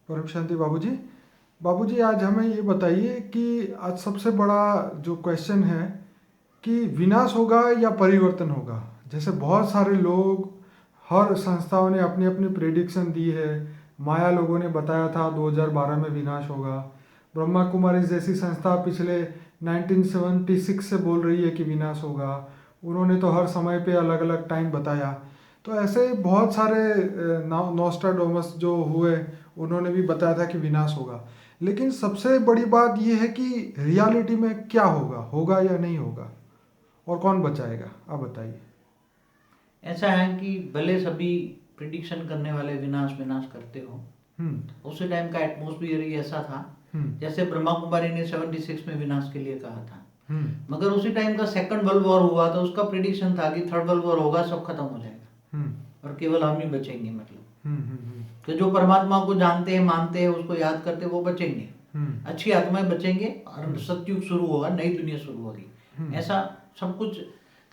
परम शांति बाबूजी। बाबूजी, आज हमें ये बताइए कि आज सबसे बड़ा जो क्वेश्चन है कि विनाश होगा या परिवर्तन होगा। जैसे बहुत सारे लोग, हर संस्थाओं ने अपनी अपनी प्रेडिक्शन दी है। माया लोगों ने बताया था 2012 में विनाश होगा। ब्रह्मा कुमारी जैसी संस्था पिछले 1976 से बोल रही है कि विनाश होगा। उन्होंने तो हर समय पे अलग अलग टाइम बताया। तो ऐसे बहुत सारे नॉस्ट्राडोमस जो हुए, उन्होंने भी बताया था कि विनाश होगा। लेकिन सबसे बड़ी बात यह है कि रियलिटी में क्या होगा, होगा या नहीं होगा, और कौन बचाएगा, आप बताइए। ऐसा है कि भले सभी प्रिडिक्शन करने वाले विनाश विनाश करते हो, उसी टाइम का एटमोस्फियर ही ऐसा था। जैसे ब्रह्मा कुमारी ने 76 में विनाश के लिए कहा था, मगर उसी टाइम का सेकंड वर्ल्ड वॉर हुआ तो उसका प्रिडिक्शन था कि थर्ड वर्ल्ड वॉर होगा, सब खत्म हो जाएगा और केवल हम ही बचेंगे। मतलब तो जो परमात्मा को जानते हैं, मानते हैं, उसको याद करते, वो बचेंगे, अच्छी आत्माएं बचेंगे और सतयुग शुरू होगा, नई दुनिया शुरू होगी। ऐसा सब कुछ।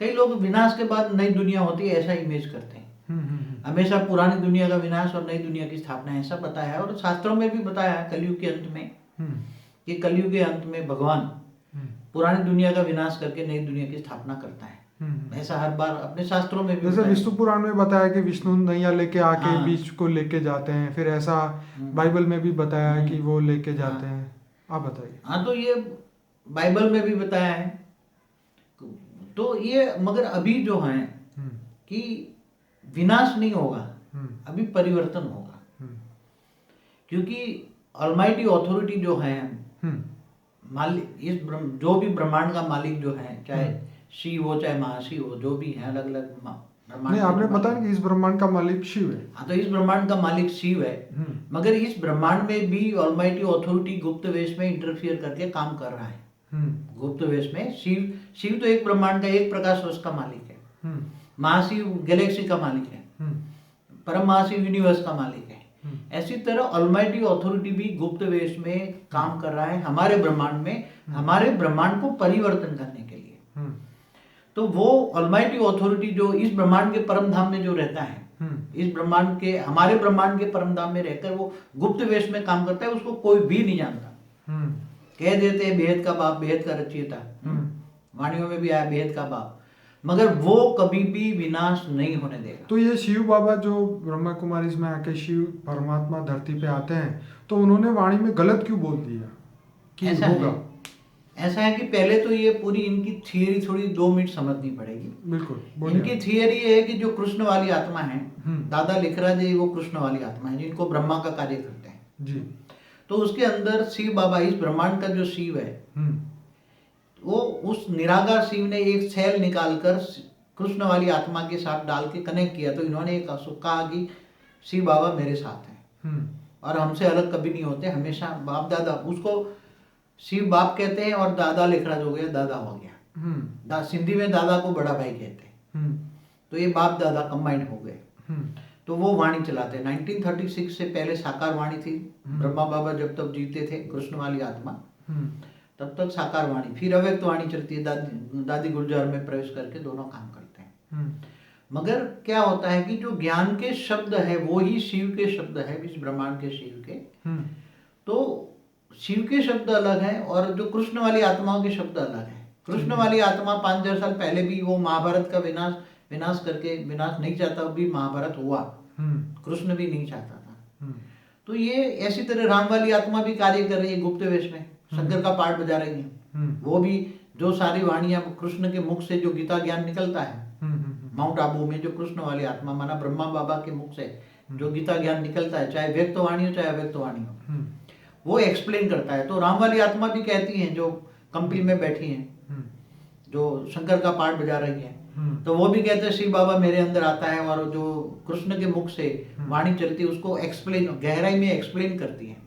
कई लोग विनाश के बाद नई दुनिया होती है ऐसा इमेज करते हैं। हमेशा पुरानी दुनिया का विनाश और नई दुनिया की स्थापना ऐसा बताया है, और शास्त्रों में भी बताया है कलयुग के अंत में कि कलयुग के अंत में भगवान पुरानी दुनिया का विनाश करके नई दुनिया की स्थापना करता है। ऐसा हर बार अपने शास्त्रों में भी जैसे विष्णु पुराण में बताया कि विष्णु नैया लेके आके हाँ। बीच को लेके जाते हैं, फिर ऐसा बाइबल में भी बताया है कि वो लेके जाते हैं। आप बताइए। हाँ, तो ये बाइबल में भी बताया है। तो ये मगर अभी जो है कि विनाश नहीं होगा, अभी परिवर्तन होगा। क्योंकि ऑलमाइटी ऑथोरिटी जो है, मालिक, जो भी ब्रह्मांड का मालिक जो है, चाहे शिव हो चाहे महाशिव हो, जो भी है अलग अलग नहीं, आपने बताया कि इस ब्रह्मांड का मालिक शिव है। हाँ, तो इस ब्रह्मांड का मालिक शिव है, मगर इस ब्रह्मांड में भी ऑलमाइटी ऑथोरिटी गुप्त वेश में इंटरफियर करके काम कर रहा है। गुप्त वेश में शिव तो एक ब्रह्मांड का, एक प्रकाश वर्ष का मालिक है। महाशिव गैलेक्सी का मालिक है। परम महाशिव यूनिवर्स का मालिक है। ऐसी तरह ऑलमाइटी ऑथोरिटी भी गुप्त वेश में काम कर रहा है हमारे ब्रह्मांड में, हमारे ब्रह्मांड को परिवर्तन करने के लिए। तो वो ऑलमाइटी ऑथोरिटी जो इस ब्रह्मांड के परम धाम में जो रहता है, इस ब्रह्मांड के, हमारे ब्रह्मांड के परम धाम में रहकर वो गुप्त वेश में काम करता है, उसको कोई भी नहीं जानता। कह देते हैं बेहद का बाप, बेहद का रचयिता, वाणियों में भी आया बेहद का बाप, मगर वो कभी भी विनाश नहीं होने देगा। तो ये शिव बाबा जो ब्रह्मा कुमारी में आके शिव परमात्मा धरती पे आते हैं, तो उन्होंने वाणी में गलत क्यों बोल दिया कि ऐसा होगा? ऐसा है कि पहले तो ये पूरी इनकी थियरी थोड़ी 2 मिनट समझनी पड़ेगी। बिल्कुल। इनकी थियरी है कि जो कृष्ण वाली आत्मा है, दादा लिखराज जी, वो कृष्ण वाली आत्मा है जिनको ब्रह्मा का कार्य करते हैं जी। तो उसके अंदर शिव बाबा, इस ब्रह्मांड का जो शिव है, वो उस निराकार शिव ने एक सेल निकालकर कृष्ण वाली आत्मा के साथ डाल के कनेक्ट किया। तो इन्होंने एक कहा कि शिव बाबा मेरे साथ हैं और हमसे अलग कभी नहीं होते, हमेशा बाप दादा, उसको शिव बाप कहते हैं और दादा लिखराज हो गया, दादा हो गया। सिंधी में दादा को बड़ा भाई कहते हैं, तो ये बाप दादा कंबाइंड हो गए। तो वो वाणी चलाते हैं। 1936 से पहले साकार वाणी थी, ब्रह्मा बाबा जब तक जीते थे, कृष्ण वाली आत्मा, तब तक साकार वाणी, फिर अव्यक्त वाणी चलती है। दादी गुलजार में प्रवेश करके दोनों काम करते हैं। मगर क्या होता है कि जो ज्ञान के शब्द है वो ही शिव के शब्द है, इस ब्रह्मांड के शिव के। तो शिव के शब्द अलग है और जो कृष्ण वाली आत्माओं के शब्द अलग है। कृष्ण वाली आत्मा 5000 साल पहले भी वो महाभारत का विनाश करके, विनाश नहीं चाहता, भी महाभारत हुआ, कृष्ण भी नहीं चाहता था। तो ये ऐसी तरह राम वाली आत्मा भी कार्य कर रही है गुप्त वेश में, शंकर का पाठ बजा रही है। वो भी जो सारी वाणियां कृष्ण के मुख से जो गीता ज्ञान निकलता है, माउंट आबू में जो कृष्ण वाली आत्मा माना ब्रह्मा बाबा के मुख से जो गीता ज्ञान निकलता है, चाहे व्यक्त वाणी हो चाहे अव्यक्त वाणी हो, वो एक्सप्लेन करता है। तो राम वाली आत्मा भी कहती है, जो कंपी में बैठी है, जो शंकर का पाठ बजा रही है, तो वो भी कहते हैं शिव बाबा मेरे अंदर आता है, और जो कृष्ण के मुख से वाणी चलती है उसको एक्सप्लेन, गहराई में एक्सप्लेन करती है।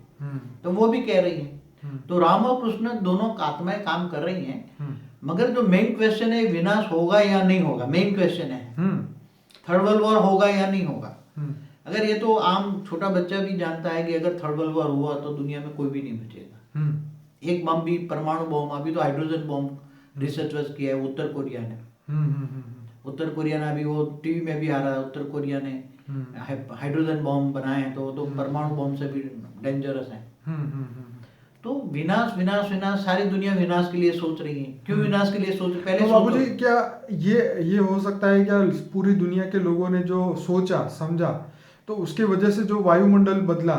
तो वो भी कह रही है। तो राम और कृष्ण दोनों आत्माएं काम कर रही हैं, मगर जो मेन क्वेश्चन है विनाश होगा या नहीं होगा, मेन क्वेश्चन है थर्ड वर्ल्ड वॉर होगा या नहीं होगा। अगर ये तो आम छोटा बच्चा भी जानता है कि अगर थर्ड वर्ल्ड वॉर हुआ तो दुनिया में कोई भी नहीं बचेगा। एक बम भी, परमाणु बम, अभी तो हाइड्रोजन बम रिसर्च किया है उत्तर कोरिया ने। उत्तर कोरिया ने अभी वो टीवी में भी आ रहा है, उत्तर कोरिया ने हाइड्रोजन बॉम्ब बनाए हैं तो परमाणु बॉम्ब से भी डेंजरस हैं। तो विनाश विनाश विनाश, सारी दुनिया विनाश के लिए सोच रही है। क्यों विनाश के लिए सोच रही? पहले तो सोचो। बाबूजी क्या ये हो सकता है क्या, पूरी दुनिया के लोगों ने जो सोचा समझा तो उसके वजह से जो वायुमंडल बदला,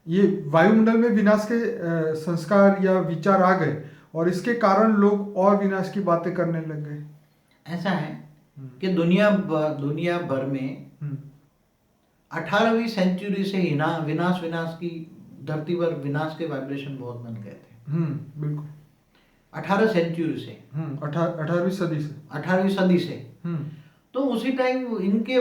ये वायुमंडल में विनाश के संस्कार या विचार आ गए और इसके कारण लोग और विनाश की बातें करने लग गए? ऐसा है कि दुनिया भर में 18वीं सेंचुरी से ही ना विनाश विनाश की धरती पर विनाश के वाइब्रेशन बहुत बन गए थे। बिल्कुल 18 सेंचुरी से, 18वीं सदी से, 18वीं सदी से। तो उसी टाइम इनके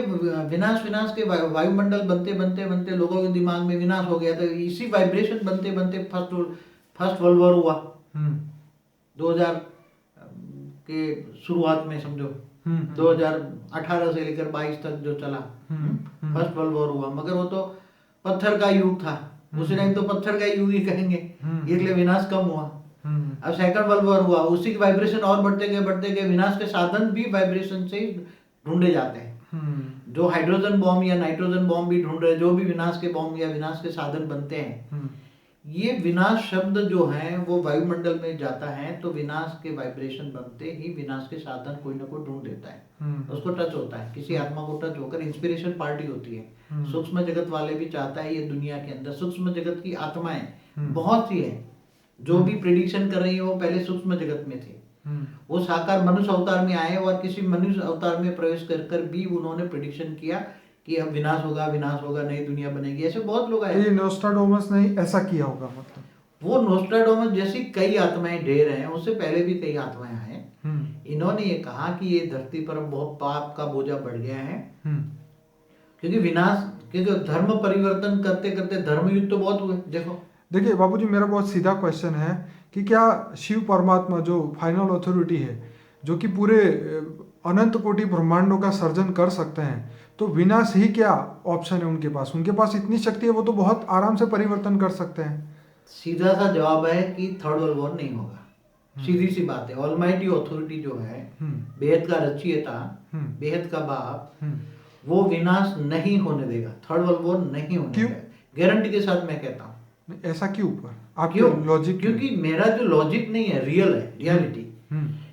विनाश विनाश के वायुमंडल बनते बनते बनते लोगों के दिमाग में विनाश हो गया। तो इसी वाइब्रेशन बनते बनते फर्स्ट वर्ल्ड वॉर हुआ 2000 के शुरुआत में, समझो 2018 से लेकर 22 तक जो चला फर्स्ट वर्ल्ड वॉर हुआ। मगर वो तो पत्थर का युग था, उस टाइम तो पत्थर का युग ही कहेंगे, इसलिए विनाश कम हुआ। अब सेकंड वर्ल्ड वॉर हुआ, उसी की वाइब्रेशन और बढ़ते गए, विनाश के साधन भी वाइब्रेशन से ही ढूंढे जाते हैं। जो हाइड्रोजन बॉम्ब या नाइट्रोजन बॉम्ब भी ढूंढ रहे, जो भी विनाश के बॉम्ब या विनाश के साधन बनते हैं, ये विनाश शब्द जो है वो वायुमंडल में जाता है तो विनाश के वाइब्रेशन बनते ही विनाश के साधन कोई ना कोई ढूंढ देता है, उसको टच होता है, किसी आत्मा को टच होकर इंस्पिरेशन पार्टी होती है। सूक्ष्म जगत वाले भी चाहता है ये दुनिया के अंदर सूक्ष्म जगत की आत्माएं बहुत सी है जो भी प्रिडिक्शन कर रही है, वो पहले सूक्ष्म जगत में थे। वो साकार मनुष्य अवतार में आए और किसी मनुष्य अवतार में प्रवेश कर भी उन्होंने प्रिडिक्शन किया कि अब विनाश होगा, नई दुनिया बनेगी। ऐसे बहुत लोग आए। ये नोस्ट्राडामस ने ऐसा किया होगा, मतलब वो नोस्ट्राडामस जैसी कई आत्माएं ढेर हैं, उससे पहले भी कई आत्माएं आए। इन्होंने ये कहा कि ये धरती पर बहुत पाप का बोझा बढ़ गया है, क्योंकि धर्म परिवर्तन करते करते धर्म युद्ध तो बहुत हुए। देखिए बाबूजी, मेरा बहुत सीधा क्वेश्चन है कि क्या शिव परमात्मा जो फाइनल अथॉरिटी है, जो कि पूरे अनंत कोटि ब्रह्मांडों का सर्जन कर सकते हैं, तो विनाश ही क्या ऑप्शन है उनके पास? उनके पास इतनी शक्ति है, वो तो बहुत आराम से परिवर्तन कर सकते हैं। सीधा सा जवाब है कि थर्ड वर्ल्ड वॉर नहीं होगा। सीधी सी बात है। ऑलमाइटी अथॉरिटी जो है, बेहद का रचयिता, बेहद का बाप, वो विनाश नहीं होने देगा, थर्ड वर्ल्ड वॉर नहीं होने देगा, गारंटी के साथ मैं कहता हूँ। ऐसा क्यों? आपके लॉजिक? क्योंकि मेरा जो लॉजिक नहीं है, रियल है, रियलिटी।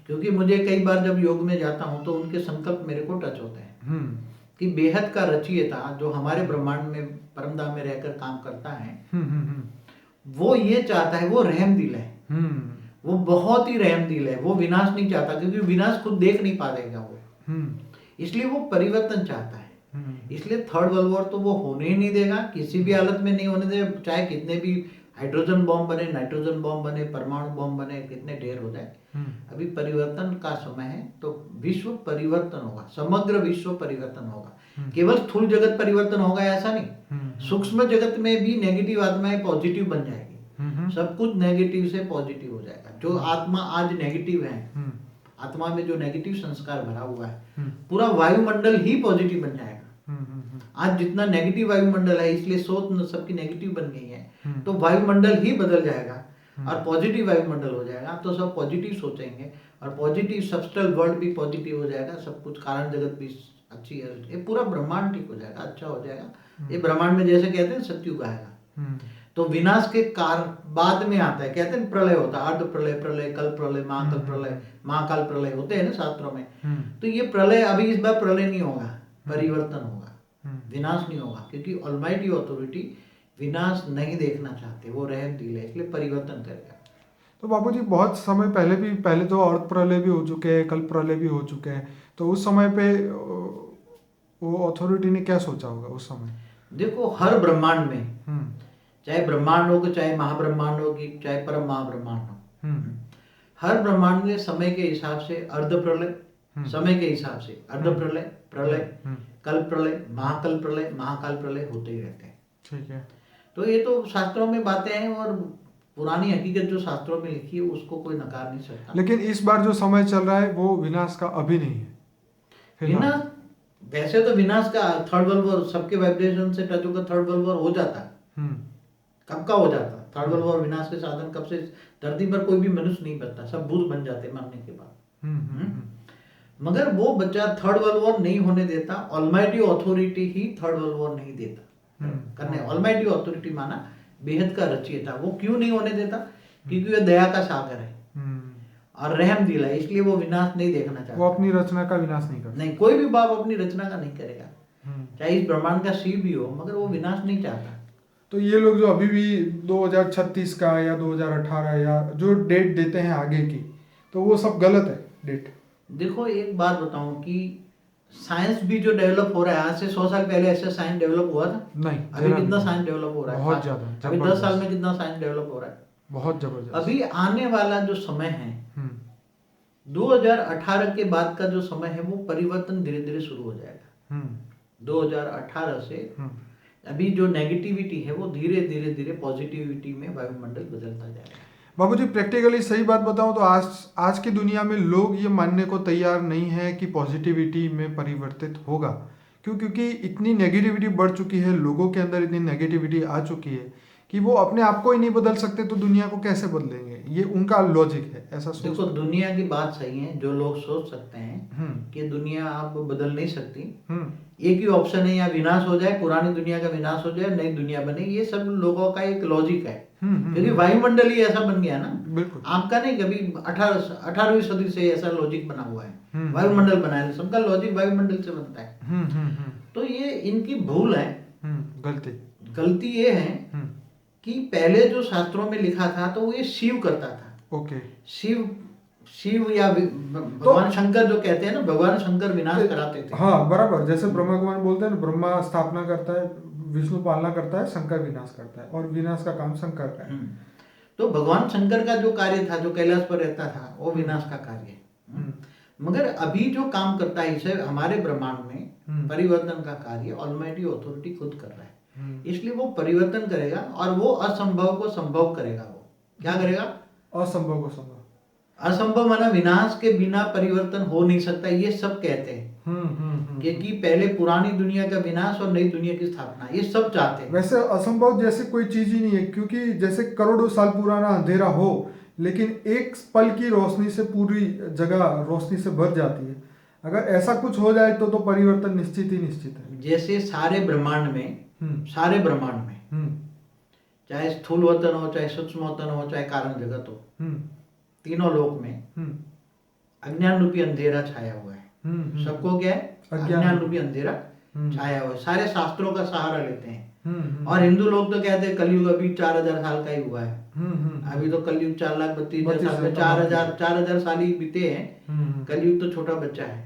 क्योंकि मुझे कई बार जब योग में जाता हूँ तो उनके संकल्प मेरे को टच होते हैं कि बेहद का रचयिता जो हमारे ब्रह्मांड में परमधाम में रहकर काम करता है, वो ये चाहता है, वो रहम दिल है, वो बहुत ही रहम दिल है, वो विनाश नहीं चाहता, क्योंकि विनाश खुद देख नहीं पाएगा वो, इसलिए वो परिवर्तन चाहता है। इसलिए थर्ड वर्ल्ड वॉर तो वो होने ही नहीं देगा, किसी भी हालत में नहीं होने देगा, चाहे कितने भी हाइड्रोजन बॉम्ब बने, नाइट्रोजन बॉम्ब बने, परमाणु बॉम्ब बने, कितने ढेर हो जाए। अभी परिवर्तन का समय है, तो विश्व परिवर्तन होगा, समग्र विश्व परिवर्तन होगा। केवल स्थूल जगत परिवर्तन होगा ऐसा नहीं, सूक्ष्म जगत में भी नेगेटिव आत्माएं पॉजिटिव बन जाएगी, सब कुछ नेगेटिव से पॉजिटिव हो जाएगा। जो आत्मा आज नेगेटिव है, आत्मा में जो नेगेटिव संस्कार भरा हुआ है, पूरा वायुमंडल ही पॉजिटिव बन जाएगा। आज जितना नेगेटिव वायुमंडल है, इसलिए सोच सबकी नेगेटिव बन गई है, तो वायुमंडल ही बदल जाएगा और पॉजिटिव वायुमंडल हो जाएगा। तो सब पॉजिटिव सोचेंगे और पॉजिटिव सबस्टल वर्ल्ड भी पॉजिटिव हो जाएगा, सब कुछ कारण जगत भी अच्छी है, ये पूरा ब्रह्मांड ठीक हो जाएगा, अच्छा हो जाएगा। ये ब्रह्मांड में जैसे कहते हैं सत्युग आएगा। तो विनाश के कारण बाद में आता है, कहते हैं प्रलय होता है, अर्ध प्रलय, प्रलय, कल प्रलय, महाकल प्रलय, महाकाल प्रलय होते हैं ना शास्त्रों में। तो ये प्रलय, अभी इस बार प्रलय नहीं होगा, परिवर्तन होगा, विनाश नहीं होगा, क्योंकि ऑलमाइटी अथॉरिटी विनाश नहीं देखना चाहते, वो रहम दिल है, इसलिए परिवर्तन करेगा। तो बाबूजी बहुत समय पहले तो अर्थ प्रलय भी हो चुके हैं, कल प्रलय भी हो चुके हैं, तो उस समय पे वो अथॉरिटी ने क्या सोचा होगा उस समय? देखो, हर ब्रह्मांड में, चाहे ब्रह्मांड हो, चाहे महाब्रह्मांड हो, चाहे परम महाब्रह्मांड हो, हर ब्रह्मांड में समय के हिसाब से अर्ध प्रलय, समय के हिसाब से अर्ध प्रलय, प्रलय, कल प्रलय, महाकल प्रलय, महाकाल प्रलय होते ही रहते हैं। ठीक है। तो ये तो शास्त्रों में बातें हैं और पुरानी हकीकत जो शास्त्रों में लिखी है उसको कोई नकार नहीं सकता। लेकिन इस बार जो समय चल रहा है वो विनाश का अभी नहीं है। विनाश, वैसे तो विनाश का थर्ड वर्ल्ड वॉर सबके वाइब्रेशन से टच होकर थर्ड वर्ल्ड वॉर हो जाता, कब का हो जाता। थर्ड वर्ल्ड वॉर विनाश के साधन कब से, धरती पर कोई भी मनुष्य नहीं बचता, सब भूत बन जाते मरने के बाद। मगर वो बच्चा थर्ड वर्ल्ड वॉर नहीं होने देता, ऑलमाइटी ऑथोरिटी ही थर्ड वर्ल्ड वॉर नहीं देता करने। ऑलमाइटी ऑथोरिटी माना बेहद का रचयिता, वो क्यों नहीं होने देता? क्योंकि वो दया का सागर है और रहम दिल है, इसलिए वो विनाश नहीं देखना चाहता। वो अपनी रचना का विनाश नहीं करता। नहीं, कोई भी बाप अपनी रचना का नहीं करेगा, चाहे इस ब्रह्मांड का शिव भी हो, मगर वो विनाश नहीं चाहता। तो ये लोग जो अभी भी 2036 का या 2018 या जो डेट देते हैं आगे की, तो वो सब गलत है डेट। देखो एक बात बताऊं कि साइंस भी जो डेवलप हो रहा है, आज से 100 साल पहले ऐसा साइंस डेवलप हुआ था? नहीं। अभी कितना साइंस डेवलप हो रहा है? बहुत ज्यादा। अभी 10 साल में कितना साइंस डेवलप हो रहा है? बहुत जबरदस्त। अभी आने वाला जो समय है 2018 के बाद का जो समय है, वो परिवर्तन धीरे धीरे शुरू हो जाएगा। 2018 से अभी जो नेगेटिविटी है वो धीरे धीरे धीरे पॉजिटिविटी में वायुमंडल बदलता जाएगा। बाबूजी प्रैक्टिकली सही बात बताऊं तो आज की दुनिया में लोग ये मानने को तैयार नहीं है कि पॉजिटिविटी में परिवर्तित होगा। क्योंकि इतनी नेगेटिविटी बढ़ चुकी है, लोगों के अंदर इतनी नेगेटिविटी आ चुकी है कि वो अपने आप को ही नहीं बदल सकते, तो दुनिया को कैसे बदलेंगे? ये उनका लॉजिक है, ऐसा सोच। देखो दुनिया की बात सही है, जो लोग सोच सकते हैं कि दुनिया अब बदल नहीं सकती, एक ही ऑप्शन है, या विनाश हो जाए, पुरानी दुनिया का विनाश हो जाए, नई दुनिया बने, ये सब लोगों का एक लॉजिक है। क्योंकि वायुमंडल ही ऐसा बन गया ना, बिल्कुल आपका नहीं, कभी 18वीं सदी से ऐसा लॉजिक बना हुआ है, वायुमंडल बना है, सबका लॉजिक वायुमंडल से बनता है। तो ये इनकी भूल है, गलती ये है कि पहले जो शास्त्रों में लिखा था तो वो ये शिव करता था। ओके। शिव या भगवान शंकर जो कहते हैं ना, भगवान शंकर विनाश कराते थे। हाँ बराबर, जैसे ब्रह्मा भगवान बोलते हैं ना, ब्रह्मा स्थापना करता है, विष्णु पालना करता है, शंकर विनाश करता है, और विनाश का काम शंकर का है। तो भगवान शंकर का जो कार्य था, जो कैलाश पर रहता था, वो विनाश का कार्य है। मगर अभी जो काम करता है, इसे हमारे ब्रह्मांड में परिवर्तन का कार्य ऑलमाइटी ऑथोरिटी खुद कर रहा है। इसलिए वो परिवर्तन करेगा और वो असंभव को संभव करेगा। वो क्या करेगा? असंभव को संभव। असंभव माना विनाश के बिना परिवर्तन हो नहीं सकता, ये सब कहते हैं। क्योंकि पहले पुरानी दुनिया का विनाश और नई दुनिया की स्थापना, ये सब चाहते हैं। वैसे असंभव जैसे कोई चीज ही नहीं है, क्योंकि जैसे करोड़ों साल पुराना अंधेरा हो, लेकिन एक पल की रोशनी से पूरी जगह रोशनी से भर जाती है। अगर ऐसा कुछ हो जाए तो परिवर्तन निश्चित ही निश्चित है। जैसे सारे ब्रह्मांड में चाहे स्थूल वतन हो, चाहे सूक्ष्म वतन हो, चाहे कारण जगत हो, तीनों लोक में अज्ञान रूपी अंधेरा छाया हुआ है। सबको क्या है? अज्ञान रूपी अंधेरा छाया हुआ है। सारे शास्त्रों का सहारा लेते हैं। और हिंदू लोग तो कहते हैं कलयुग अभी 4000 साल का ही हुआ है। अभी तो कलयुग 4,32,000 साल, 4000 साल ही बीते हैं। कलयुग तो छोटा बच्चा है।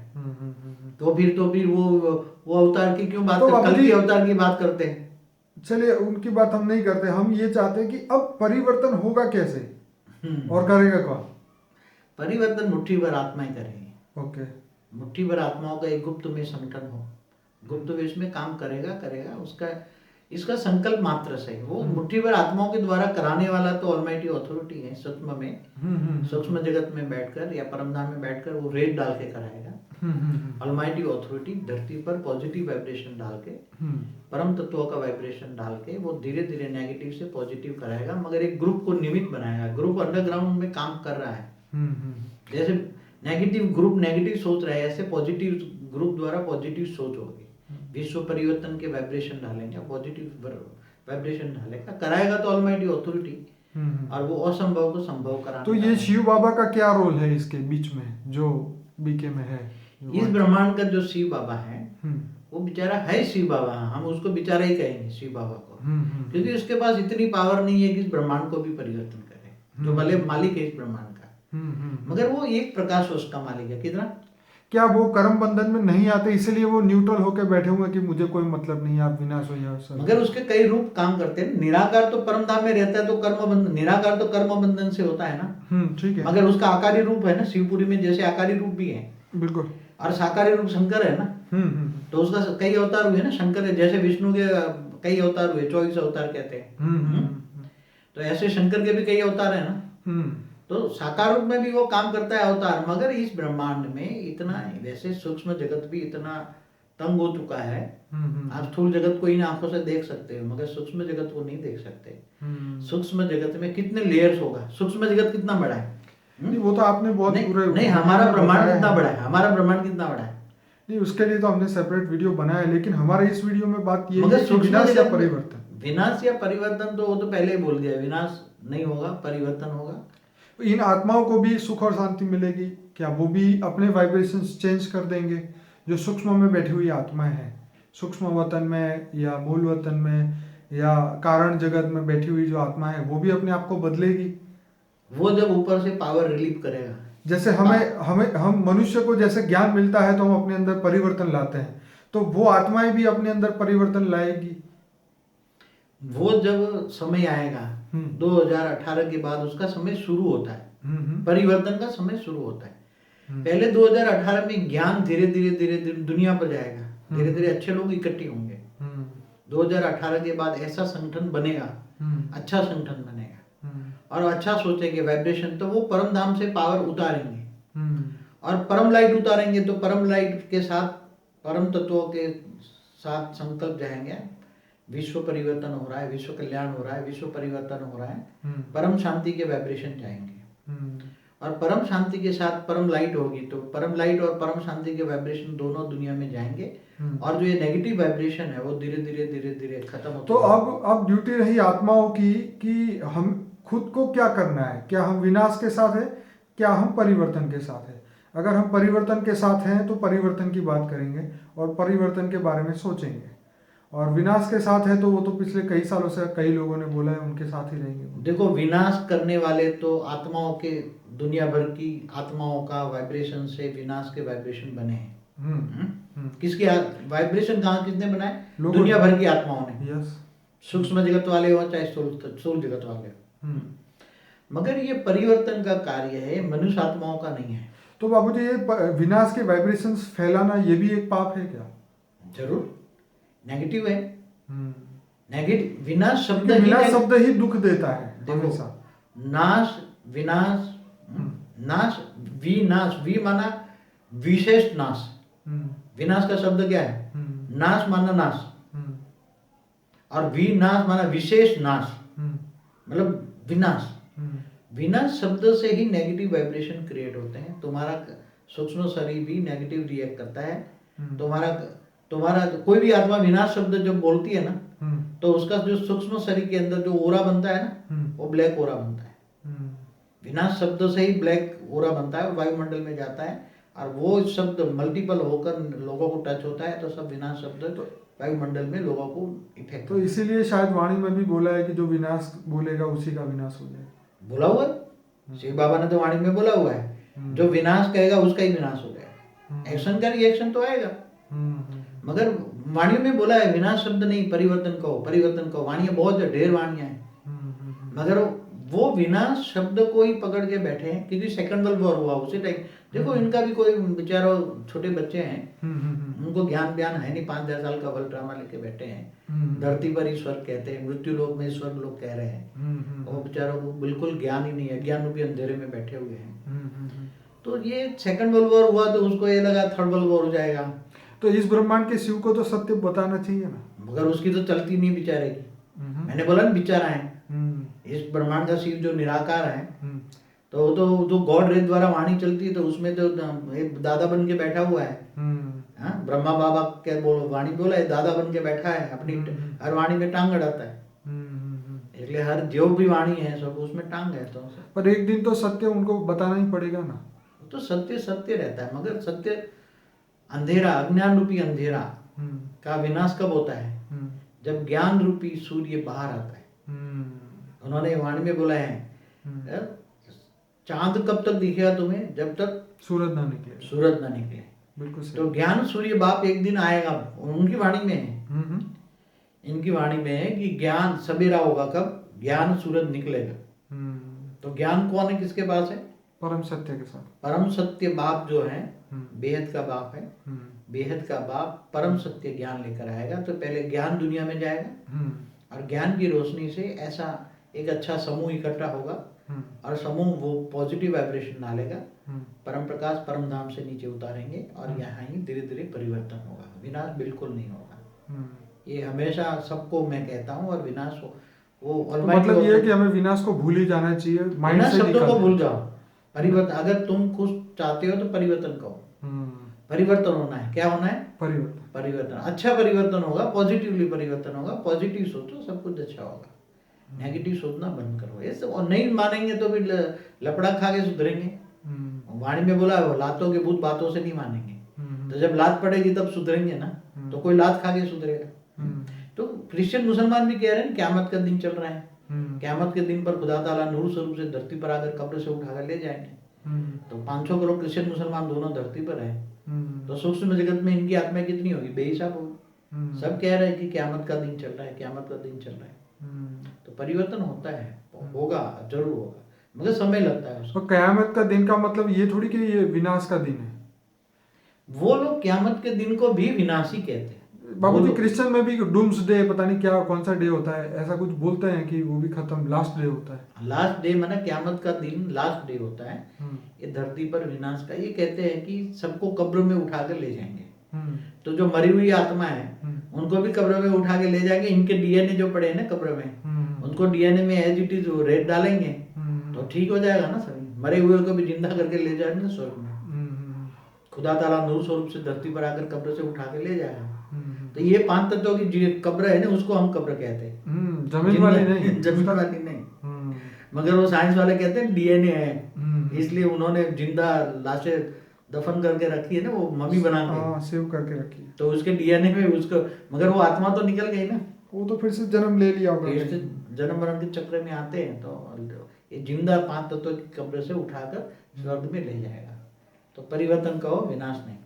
तो फिर वो अवतार की क्यों बात करते? कल की अवतार की बात करते हैं। चलिए उनकी बात हम नहीं करते, हम ये चाहते हैं कि अब परिवर्तन होगा कैसे और करेगा कौन? परिवर्तन मुट्ठी भर आत्माएं करेंगे। ओके। मुट्ठी भर आत्माओं का एक गुप्त में संगठन हो, गुप्त वेश में काम करेगा, उसका इसका संकल्प मात्र से वो मुट्ठी भर आत्माओं के द्वारा कराने वाला तो ऑलमाइटी ऑथोरिटी है। सूक्ष्म जगत में बैठकर या परमधाम में बैठकर वो रेत डाल के कराएगा। ऑलमाइटी ऑथोरिटी धरती पर पॉजिटिव वाइब्रेशन डाल के, परम तत्वों का वाइब्रेशन डाल के वो धीरे धीरे नेगेटिव से पॉजिटिव कराएगा। मगर एक ग्रुप को निमित्त बनाएगा। ग्रुप अंडरग्राउंड में काम कर रहा है। जैसे नेगेटिव ग्रुप नेगेटिव सोच रहा है, ऐसे पॉजिटिव ग्रुप द्वारा पॉजिटिव सोच होगी। विश्व परिवर्तन के वाइब्रेशन डालेंगे, पॉजिटिव वाइब्रेशन डालेगा, कराएगा तो ऑलमाइटी ऑथोरिटी, और वो असंभव को संभव कराना। तो ये शिव बाबा का क्या रोल है इसके बीच में, जो बीके में है? इस ब्रह्मांड का जो शिव बाबा है वो बेचारा है शिव बाबा, हम उसको बेचारा ही कहेंगे शिव बाबा को, क्योंकि उसके पास इतनी पावर नहीं है कि इस ब्रह्मांड को भी परिवर्तन करे, जो भले मालिक है इस ब्रह्मांड का, मगर वो एक प्रकार से उसका मालिक है। कितना? क्या वो कर्म बंधन में नहीं आते, इसलिए वो न्यूट्रल होकर बैठे हुए कि मुझे कोई मतलब नहीं, आप विनाश हो जाओ? मगर उसके कई रूप काम करते हैं। निराकार तो परमधाम में रहता है, तो कर्म बंधन, निराकार तो कर्म बंधन से होता है ना। ठीक है। मगर उसका आकारी रूप है ना, शिवपुरी में जैसे आकारी रूप भी है, बिल्कुल, और साकारी रूप शंकर है ना। तो उसका कई अवतार हुए ना, शंकर है, जैसे विष्णु के कई अवतार हुए, 24 अवतार कहते हैं। तो ऐसे शंकर के भी कई अवतार है ना। तो साकार रूप में भी वो काम करता है अवतार। मगर इस ब्रह्मांड में इतना, वैसे सूक्ष्म जगत भी इतना तंग हो चुका है। आप स्थूल जगत को इन आंखों से देख सकते हो, मगर सूक्ष्म जगत को नहीं देख सकते। सूक्ष्म जगत में कितने लेयर्स होगा? सूक्ष्म जगत कितना बड़ा है? नहीं, वो तो आपने बहुत नहीं, पूरे नहीं, हमारा ब्रह्मांड बताया कितना है। बड़ा है, हमारा ब्रह्मांड कितना बड़ा है। नहीं, उसके लिए तो हमने सेपरेट वीडियो बनाया है, लेकिन हमारे इस वीडियो में बात यही मगर है कि सूक्ष्म विनाश या जगत में परिवर्तन। विनाश या परिवर्तन तो वो तो पहले ही बोल दिया, विनाश नहीं होगा, परिवर्तन होगा। इन आत्माओं को भी सुख और शांति मिलेगी क्या? वो भी अपने वाइब्रेशंस चेंज कर देंगे? जो सूक्ष्म में बैठी हुई आत्माएं हैं, सूक्ष्म वतन में या मूल वतन में या कारण जगत में बैठी हुई जो आत्मा है, वो भी अपने आप को बदलेगी। वो जब ऊपर से पावर रिलीव करेगा। जैसे हमें हमें हम मनुष्य को जैसे ज्ञान मिलता है तो हम अपने अंदर परिवर्तन लाते हैं, तो वो आत्माएं भी अपने अंदर परिवर्तन लाएगी। वो जब समय आएगा 2018 के बाद उसका समय शुरू होता है, परिवर्तन का समय शुरू होता है। पहले 2018 में ज्ञान धीरे धीरे धीरे धीरे दुनिया पर जाएगा, धीरे धीरे अच्छे लोग इकट्ठे होंगे। 2018 के बाद ऐसा संगठन बनेगा, अच्छा संगठन बनेगा और अच्छा सोचेंगे वाइब्रेशन, तो वो परम धाम से पावर उतारेंगे और परम लाइट उतारेंगे, तो परम लाइट के साथ परम तत्वों के साथ संकल्प जाएंगे। विश्व परिवर्तन हो रहा है, विश्व कल्याण हो रहा है, विश्व परिवर्तन हो रहा है, परम शांति के वाइब्रेशन जाएंगे और परम शांति के साथ परम लाइट होगी, तो परम लाइट और परम शांति के वाइब्रेशन दोनों दुनिया में जाएंगे और जो ये नेगेटिव वाइब्रेशन है वो धीरे धीरे धीरे धीरे खत्म होता तो अब ड्यूटी रही आत्माओं की कि हम खुद को क्या करना है, क्या हम विनाश के साथ है, क्या हम परिवर्तन के साथ है। अगर हम परिवर्तन के साथ हैं तो परिवर्तन की बात करेंगे और परिवर्तन के बारे में सोचेंगे, और विनाश के साथ है तो वो तो पिछले कई सालों से कई लोगों ने बोला है उनके साथ ही रहेंगे। देखो, विनाश करने वाले तो आत्माओं के, दुनिया भर की आत्माओं का वाइब्रेशन से विनाश के वाइब्रेशन बने हैं। किसके वाइब्रेशन कहाँ किसने बनाए? दुनिया भर की आत्माओं ने। यस। सूक्ष्म जगत वाले हो चाहे स्थूल जगत वाले हो। मगर ये परिवर्तन का कार्य है, मनुष्य आत्माओं का नहीं है। तो बाबूजी, ये विनाश के वाइब्रेशंस फैलाना ये भी एक पाप है क्या? जरूर, नेगेटिव है। नेगेटिव, विनाश शब्द ही दुख देता है हमेशा। नाश, विनाश, नाश, विनाश, वी माना विशेष नाश। विनाश का शब्द क्या है? नाश माना नाश और विनाश माना विशेष नाश, मतलब विनाश। विनाश शब्द से ही नेगेटिव वाइब्रेशन क्रिएट होते हैं। तुम्हारा सूक्ष्म शरीर भी नेगेटिव रिएक्ट करता है। तुम्हारा कोई भी आत्मा विनाश शब्द जब बोलती है ना, तो उसका जो सूक्ष्म शरीर के अंदर जो ओरा बनता है ना, वो ब्लैक ओरा बनता है। विनाश शब्द से ही ब्लैक ओरा बनता है, वायुमंडल में जाता है और वो शब्द मल्टीपल होकर लोगों को टच होता है, तो सब विनाश शब्द वायुमंडल में लोगों को इफेक्ट। तो इसीलिए शायद वाणी में भी बोला है कि जो विनाश बोलेगा उसी का विनाश हो जाएगा। बोला हुआ है, शिव बाबा ने तो वाणी में बोला हुआ है, जो विनाश कहेगा उसका ही विनाश हो जाएगा। एक्शन का रिएक्शन तो आएगा, मगर वाणी में बोला है विनाश शब्द नहीं, परिवर्तन कहो, परिवर्तन कहो। वाणियां बहुत है, ढेर वाणियां हैं, मगर वो विनाश शब्द को ही पकड़ के बैठे हैं। क्योंकि सेकंड वर्ल्ड वॉर हुआ उसी टाइम। देखो, इनका भी कोई बेचारा छोटे बच्चे हैं, उनको ज्ञान ब्यान है नहीं, 5-10 साल का वर्ल्ड ड्रामा लेके बैठे हैं। धरती पर ईश्वर कहते हैं, मृत्यु लोक में ईश्वर लोग कह रहे हैं, और बेचारों को बिल्कुल ज्ञान ही नहीं है, ज्ञान रूपी अंधेरे में बैठे हुए हैं। तो ये सेकंड वर्ल्ड वॉर हुआ तो उसको ये लगा थर्ड वर्ल्ड वॉर हो जाएगा। तो इस ब्रह्मांड के शिव को तो सत्य बताना चाहिए ना, मगर उसकी तो चलती नहीं बेचारे की। मैंने बोला ना, बेचारा है। इस ब्रह्मांड का शिव जो निराकार है, तो जो गॉड रे द्वारा वाणी चलती है, तो उसमें तो एक दादा बन के बैठा हुआ है। ब्रह्मा बाबा क्या बोलो, वाणी बोला है, दादा बन के बैठा है, अपनी हर वाणी में टांग अड़ाता है। इसलिए हर जो भी वाणी है सब उसमें टांग है। तो पर एक दिन तो सत्य उनको बताना ही पड़ेगा ना। तो सत्य सत्य रहता है, मगर सत्य अंधेरा, अज्ञान रूपी अंधेरा का विनाश कब होता है? जब ज्ञान रूपी सूर्य बाहर आता है। उन्होंने वाणी में बोला है, चांद कब तक दिखेगा तुम्हें? जब तक सूरज ना निकले। सूरज ना निकले। बिल्कुल सही। तो ज्ञान सूर्य बाप एक दिन आएगा, उनकी वाणी में है, इनकी वाणी में है कि ज्ञान सवेरा होगा कब? ज्ञान सूरज निकलेगा। तो ज्ञान कौन है, किसके पास है? परम सत्य के साथ। परम सत्य बाप जो है, बेहद का बाप है, बेहद का बाप परम सत्य ज्ञान लेकर आएगा। तो पहले ज्ञान दुनिया में जाएगा और ज्ञान की रोशनी से ऐसा एक अच्छा समूह इकट्ठा होगा और समूह वो पॉजिटिव वाइब्रेशन डालेगा, परम प्रकाश परम धाम से नीचे उतारेंगे और यहाँ ही धीरे धीरे परिवर्तन होगा। विनाश बिल्कुल नहीं होगा। ये हमेशा सबको मैं कहता हूँ। और विनाश वो तो मतलब ये है कि हमें विनाश को भूल ही जाना चाहिए, माइंड से शब्दों को भूल जाओ। परिवर्तन, अगर तुम खुश चाहते हो तो परिवर्तन कहो। परिवर्तन होना है, क्या होना है? परिवर्तन। परिवर्तन, अच्छा परिवर्तन होगा, पॉजिटिवली परिवर्तन होगा। पॉजिटिव सोचो, सब कुछ अच्छा होगा। नेगेटिव सोचना बंद करो ये सब। और नहीं मानेंगे तो फिर लपड़ा खा के सुधरेंगे। वाणी में बोला है, लातों के भूत बातों से नहीं मानेंगे। तो जब लात पड़ेगी तब सुधरेंगे ना, तो कोई लात खा के सुधरेगा। तो क्रिश्चियन मुसलमान भी कह रहे हैं क़यामत का दिन चल रहा है, क़यामत के दिन पर खुदा ताला नूर स्वरूप से धरती पर आकर कब्र से उठाकर ले जाएंगे। तो 500 करोड़ क्रिश्चियन मुसलमान दोनों धरती पर है, तो सूक्ष्म जगत में इनकी आत्मा कितनी होगी? बेहिसाब होगी। सब कह रहे हैं कि क़यामत का दिन चल रहा है, क़यामत का दिन चल रहा है। तो परिवर्तन होता है, होगा, जरूर होगा, मगर समय लगता है उसको। तो क़यामत का दिन का मतलब ये थोड़ी कि ये विनाश का दिन है। वो लोग क़यामत के दिन को भी विनाशी कहते हैं। बाबूजी क्रिश्चियन में भी डूम्स डे, पता नहीं क्या कौन सा डे होता है, ऐसा कुछ बोलते हैं कि वो भी खत्म, लास्ट डे होता है। लास्ट डे माना क़यामत का दिन लास्ट डे होता है। ये धरती पर विनाश का, ये कहते हैं कि सबको कब्र में उठा कर ले जाएंगे। तो जो मरी हुई आत्मा है उनको भी कब्र में उठा के ले जाएंगे। इनके डीएनए जो पड़े हैं ना कब्र में, उनको डीएनए में एज इट इज रेत डालेंगे तो ठीक हो जाएगा ना। सभी मरे हुए को भी जिंदा करके ले जाएंगे स्वर्ग में। खुदा ताला नूर स्वरूप से धरती पर आकर कब्र से उठा के ले जाएगा। तो ये 5 तत्वों की जो कब्र है ना, उसको हम कब्र कहते हैं, जमीन वाली नहीं। जमीन वाली नहीं। मगर वो साइंस वाले कहते हैं डीएनए है, इसलिए उन्होंने जिंदा लाशें दफन करके रखी है ना, वो मम्मी बना के सेव करके रखी है। तो उसके डीएनए में उसको, मगर वो आत्मा तो निकल गई ना, वो तो फिर से जन्म ले लिया होगा। जन्म मरण के चक्र में आते हैं। तो ये जिंदा 5 तत्वों की कब्र से उठाकर स्वर्ग में ले जाएगा। तो परिवर्तन कहो, विनाश नहीं।